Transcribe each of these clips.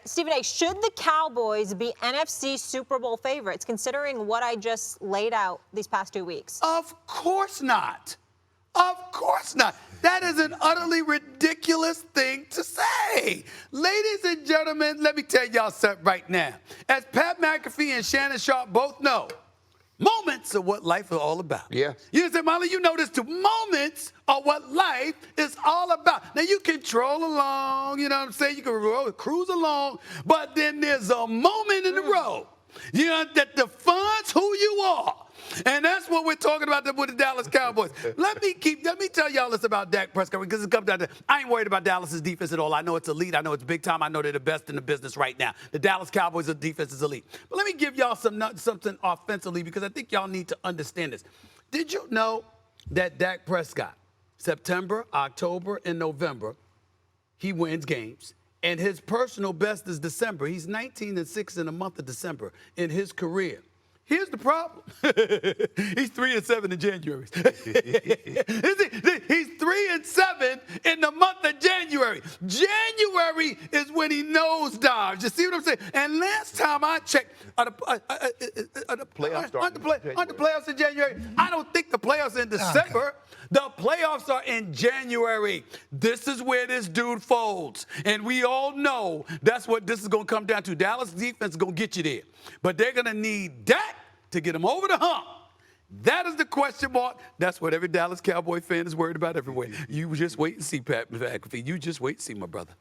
Stephen A., should the Cowboys be NFC Super Bowl favorites, considering what I just laid out these past 2 weeks? Of course not. Of course not. That is an utterly ridiculous thing to say. Ladies and gentlemen, let me tell y'all something right now. As Pat McAfee and Shannon Sharpe both know, moments are what life is all about. Yeah. You say, Molly, you know this too. Moments are what life is all about. Now, you can troll along, you know what I'm saying? You can cruise along, but then there's a moment in the road, you know, that defines who you are. And that's what we're talking about with the Dallas Cowboys. Let me tell y'all this about Dak Prescott, because it comes down to, I ain't worried about Dallas's defense at all. I know it's elite. I know it's big time. I know they're the best in the business right now. The Dallas Cowboys' defense is elite. But let me give y'all something offensively, because I think y'all need to understand this. Did you know that Dak Prescott, September, October, and November, he wins games, and his personal best is December. He's 19-6 in the month of December in his career. Here's the problem. He's 3-7 in January. He's 3-7 in the month of January. January is when he nosedives. You see what I'm saying? And last time I checked, aren't the playoffs in January? I don't think the playoffs are in December. The playoffs are in January. This is where this dude folds. And we all know that's what this is going to come down to. Dallas defense is going to get you there. But they're going to need Dak to get him over the hump. That is the question mark. That's what every Dallas Cowboy fan is worried about everywhere. You just wait and see, Pat McAfee. You just wait and see, my brother.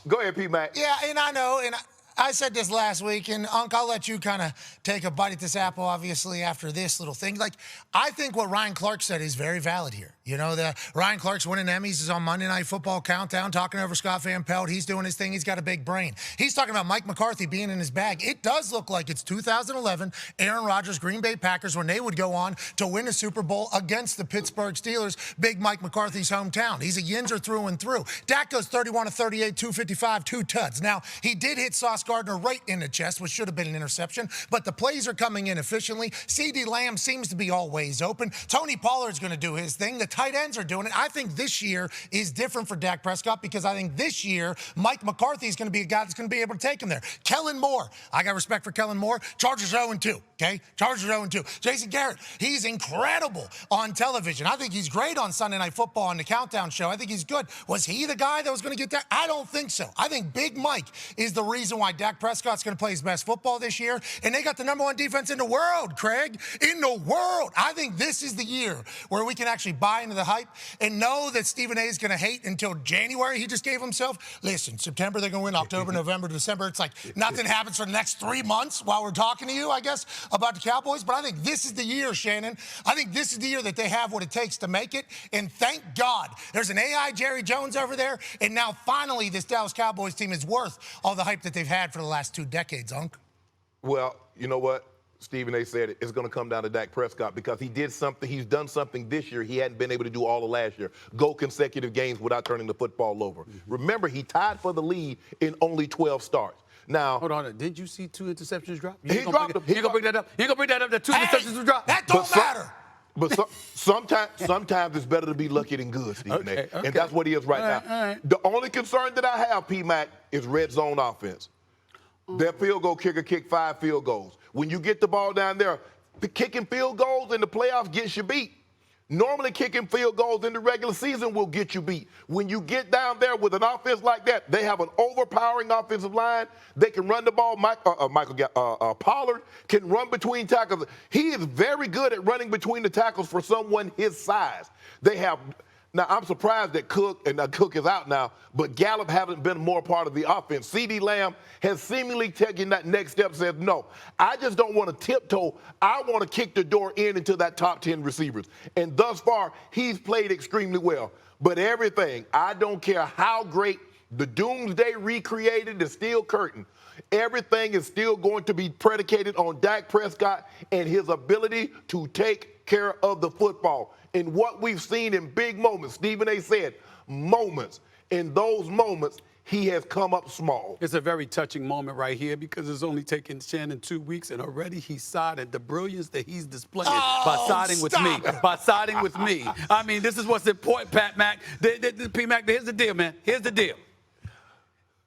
Go ahead, P-Mac. Yeah, and I know, and I said this last week, and Unc, I'll let you kind of take a bite at this apple, obviously, after this little thing. Like, I think what Ryan Clark said is very valid here. You know, Ryan Clark's winning Emmys. He's on Monday Night Football Countdown, talking over Scott Van Pelt. He's doing his thing. He's got a big brain. He's talking about Mike McCarthy being in his bag. It does look like it's 2011, Aaron Rodgers, Green Bay Packers, when they would go on to win a Super Bowl against the Pittsburgh Steelers, big Mike McCarthy's hometown. He's a Yinzer through and through. Dak goes 31-38, 255, 2 tuds. Now, he did hit Sauce Gardner right in the chest, which should have been an interception, but the plays are coming in efficiently. CeeDee Lamb seems to be always open. Tony Pollard's going to do his thing. The tight ends are doing it. I think this year is different for Dak Prescott, because I think this year Mike McCarthy is going to be a guy that's going to be able to take him there. Kellen Moore, I got respect for Kellen Moore. Chargers 0-2, okay? Chargers 0-2. Jason Garrett, he's incredible on television. I think he's great on Sunday Night Football on the Countdown Show. I think he's good. Was he the guy that was going to get that? I don't think so. I think Big Mike is the reason why Dak Prescott's going to play his best football this year, and they got the #1 defense in the world, Craig, in the world. I think this is the year where we can actually buy into the hype and know that Stephen A. is going to hate until January. He just gave himself. Listen, September they're going to win, October, November, December. It's like nothing happens for the next 3 months while we're talking to you, I guess, about the Cowboys. But I think this is the year, Shannon. I think this is the year that they have what it takes to make it. And thank God there's an AI Jerry Jones over there. And now finally this Dallas Cowboys team is worth all the hype that they've had for the last 2 decades, Unc. Well, you know what? Stephen A. said it's going to come down to Dak Prescott, because he did something. He's done something this year he hadn't been able to do all of last year. Go consecutive games without turning the football over. Remember, he tied for the lead in only 12 starts. Now, hold on. Did you see 2 interceptions drop? He dropped them. You ain't going to bring that up? You ain't going to bring that up that 2 interceptions were dropped? That don't matter. But sometimes it's better to be lucky than good, Stephen A. Okay. And that's what he is right now. All right. The only concern that I have, P-Mac, is red zone offense. Their field goal kicker kicked 5 field goals. When you get the ball down there, kicking field goals in the playoffs gets you beat. Normally, kicking field goals in the regular season will get you beat. When you get down there with an offense like that, they have an overpowering offensive line. They can run the ball. Pollard can run between tackles. He is very good at running between the tackles for someone his size. They have. Now, I'm surprised that Cook is out now, but Gallup hasn't been more part of the offense. CeeDee Lamb has seemingly taken that next step, said, no, I just don't want to tiptoe. I want to kick the door into that top 10 receivers. And thus far, he's played extremely well. But everything, I don't care how great the doomsday recreated the steel curtain, everything is still going to be predicated on Dak Prescott and his ability to take care of the football. And what we've seen in big moments, Stephen A. said, moments. In those moments, he has come up small. It's a very touching moment right here, because it's only taken Shannon 2 weeks, and already he's sided the brilliance that he's displaying by siding with me. By siding with me. I mean, this is what's important, Pat Mac. P-Mac, here's the deal, man. Here's the deal.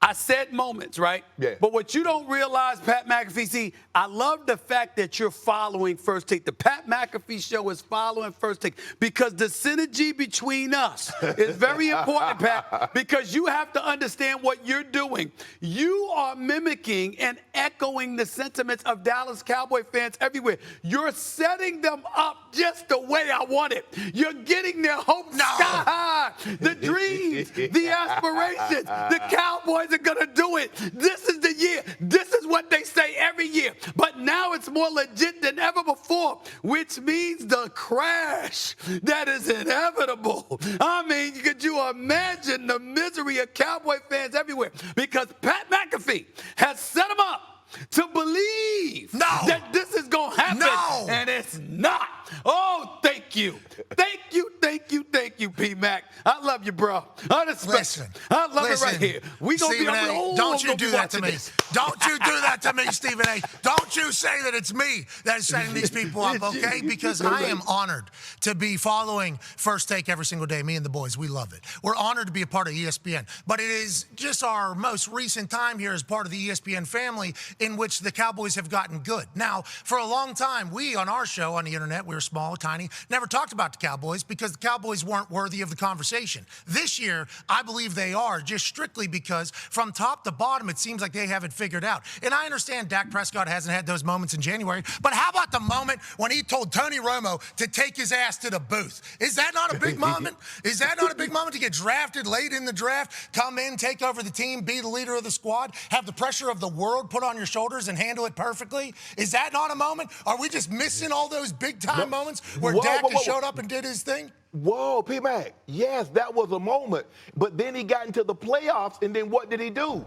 I said moments, right? Yeah. But what you don't realize, Pat McAfee, see, I love the fact that you're following First Take. The Pat McAfee show is following First Take because the synergy between us is very important, Pat, because you have to understand what you're doing. You are mimicking and echoing the sentiments of Dallas Cowboy fans everywhere. You're setting them up just the way I want it. You're getting their hopes sky high, the dreams, the aspirations. The Cowboys are going to do it. This is the year. This is what they say every year. But now it's more legit than ever before, which means the crash that is inevitable. I mean, could you imagine the misery of Cowboy fans everywhere? Because Pat McAfee has set them up to believe that this is going to happen, and it's not. Oh, thank you. Thank you, thank you, thank you, P-Mac. I love you, bro. I love it right here. We gonna Stephen be A., on don't you do that to me. This. Don't you do that to me, Stephen A. Don't you say that it's me that is setting these people up, okay? Because I am honored to be following First Take every single day. Me and the boys, we love it. We're honored to be a part of ESPN. But it is just our most recent time here as part of the ESPN family in which the Cowboys have gotten good. Now, for a long time, we on our show on the internet, we were small, tiny, never talked about the Cowboys because the Cowboys weren't worthy of the conversation. This year, I believe they are, just strictly because from top to bottom, it seems like they have it figured out. And I understand Dak Prescott hasn't had those moments in January, but how about the moment when he told Tony Romo to take his ass to the booth? Is that not a big moment? Is that not a big moment to get drafted late in the draft, come in, take over the team, be the leader of the squad, have the pressure of the world put on your shoulders and handle it perfectly? Is that not a moment? Are we just missing all those big-time moments where Dak just showed up and did his thing? Whoa, P-Mac. Yes, that was a moment. But then he got into the playoffs, and then what did he do?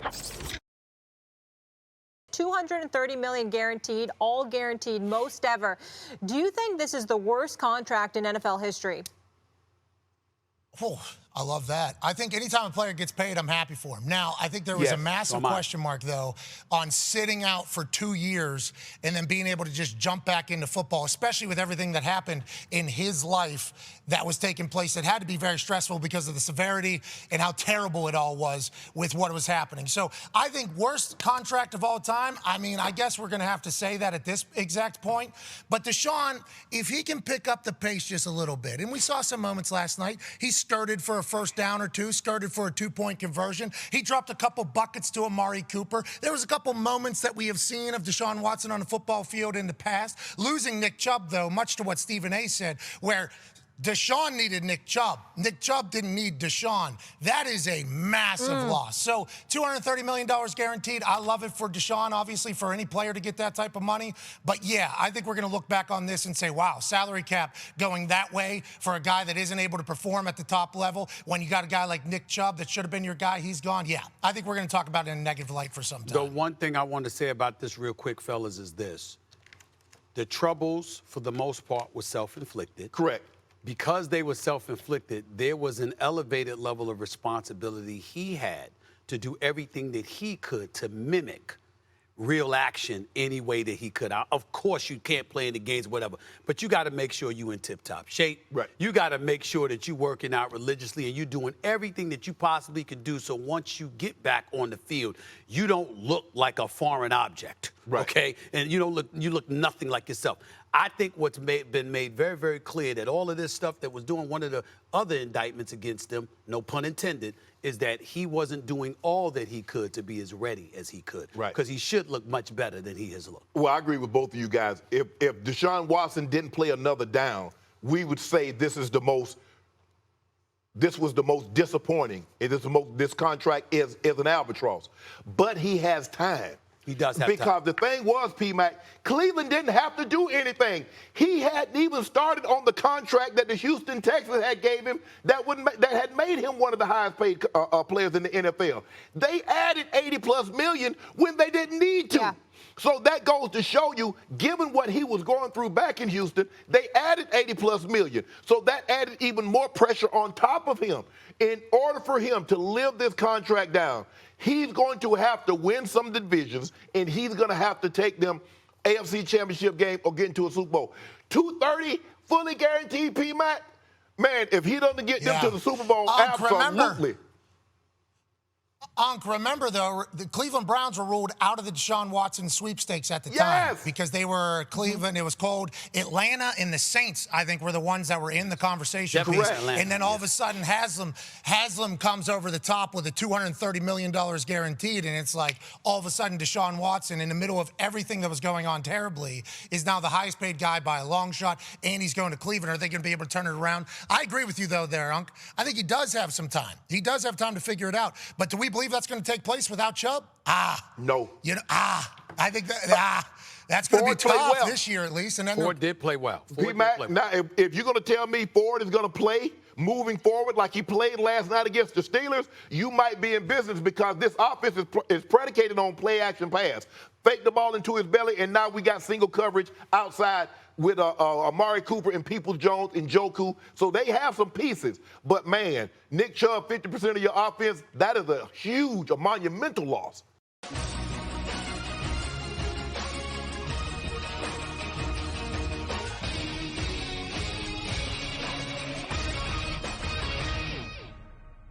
$230 million guaranteed, all guaranteed, most ever. Do you think this is the worst contract in NFL history? Oh, I love that. I think anytime a player gets paid, I'm happy for him. Now, I think there was a massive question mark, though, on sitting out for 2 years and then being able to just jump back into football, especially with everything that happened in his life that was taking place. It had to be very stressful because of the severity and how terrible it all was with what was happening. So I think worst contract of all time, I mean, I guess we're going to have to say that at this exact point. But Deshaun, if he can pick up the pace just a little bit, and we saw some moments last night, he skirted for a first down or two, skirted for a 2-point conversion. He dropped a couple buckets to Amari Cooper. There was a couple moments that we have seen of Deshaun Watson on the football field in the past. Losing Nick Chubb, though, much to what Stephen A. said, where Deshaun needed Nick Chubb. Nick Chubb didn't need Deshaun. That is a massive loss. So $230 million guaranteed. I love it for Deshaun, obviously, for any player to get that type of money. But, yeah, I think we're going to look back on this and say, wow, salary cap going that way for a guy that isn't able to perform at the top level when you got a guy like Nick Chubb that should have been your guy, he's gone. Yeah, I think we're going to talk about it in a negative light for some time. The one thing I want to say about this real quick, fellas, is this. The troubles, for the most part, were self-inflicted. Correct. Because they were self-inflicted, there was an elevated level of responsibility he had to do everything that he could to mimic real action any way that he could. Of course, you can't play in the games, whatever, but you got to make sure you in tip-top shape. Right. You got to make sure that you're working out religiously and you're doing everything that you possibly can do so once you get back on the field, you don't look like a foreign object, okay? And you look nothing like yourself. I think what's been made very, very clear that all of this stuff that was doing, one of the other indictments against him, no pun intended, is that he wasn't doing all that he could to be as ready as he could. Right. Because he should look much better than he has looked. Well, I agree with both of you guys. If Deshaun Watson didn't play another down, we would say this was the most disappointing. This contract is an albatross. But he has time. He does have because time. The thing was, P-Mac, Cleveland didn't have to do anything. He hadn't even started on the contract that the Houston Texans had gave him that had made him one of the highest paid players in the NFL. They added $80+ million when they didn't need to. Yeah. So that goes to show you, given what he was going through back in Houston, they added $80+ million. So that added even more pressure on top of him. In order for him to live this contract down, he's going to have to win some divisions, and he's going to have to take them AFC Championship game or get into a Super Bowl. $230 fully guaranteed, P-Mac. Man, if he doesn't get them to the Super Bowl, absolutely. Unc, remember, though, the Cleveland Browns were ruled out of the Deshaun Watson sweepstakes at the time because they were Cleveland. It was cold. Atlanta and the Saints, I think, were the ones that were in the conversation. And then all of a sudden, Haslam comes over the top with a $230 million guaranteed, and it's like all of a sudden Deshaun Watson, in the middle of everything that was going on terribly, is now the highest paid guy by a long shot, and he's going to Cleveland. Are they going to be able to turn it around? I agree with you, though, there, Unc. I think he does have some time. He does have time to figure it out. But do we believe that's going to take place without Chubb? No. I think that's going to be tough this year at least. And then Ford did play well. Now, if you're going to tell me Ford is going to play moving forward like he played last night against the Steelers, you might be in business because this offense is predicated on play action pass. Fake the ball into his belly, and now we got single coverage outside with Amari Cooper and Peoples-Jones and Njoku. So they have some pieces. But, man, Nick Chubb, 50% of your offense, that is a monumental loss.